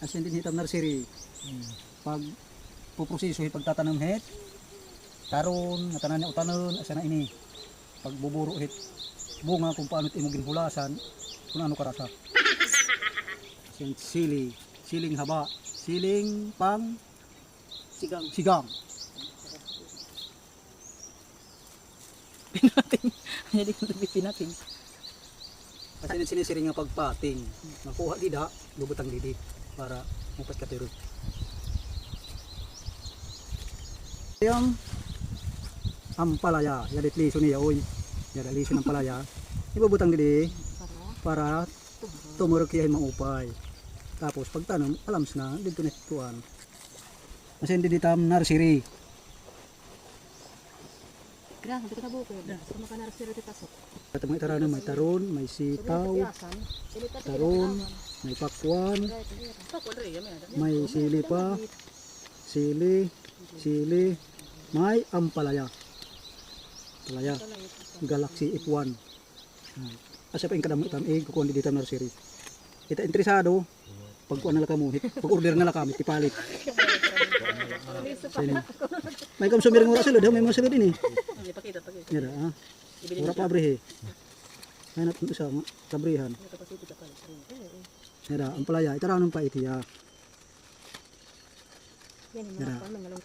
Asin din hitam nursery. Pag puproseso pagtatanam het taron nga tanan niya utanon asa na ini. Pag buburo het bunga kung paano imo ginhulasan kung ano karasa. Asin siling haba, siling pang sigang. Pinating. Hindi ko nabi pinating. Kasi sinisiring nga pagpating. Nakuha dida, bubutang didi para mupat katiro. Yung ampalaya, yadit liso niya oy. Yadit liso ng palaya. Ibubutang didi para tumurok yahin maupay. Tapos pagtanong, alams na dito netuan. Kasi hindi ditam nursery. Grabe, kita buko. Sama ka nursery ti pasok. At mga itarano may taron, may sitaw, taron, may pakwan, may sili pa, sili, may ampalaya. Palaya, Galaxy F1. Asa pa yung kadamo itam kukuha dito nursery. Kita interesado, pagkuha nala kamo, pag-order nala kami, tipalit. May kamsumir ng oras sila, may mga sila din eh. Pakita. Yan ah. Ura pabrihe. Ay natin isa, kabrihan. Yan ang palaya, itara nung pa itiya. Yan, mga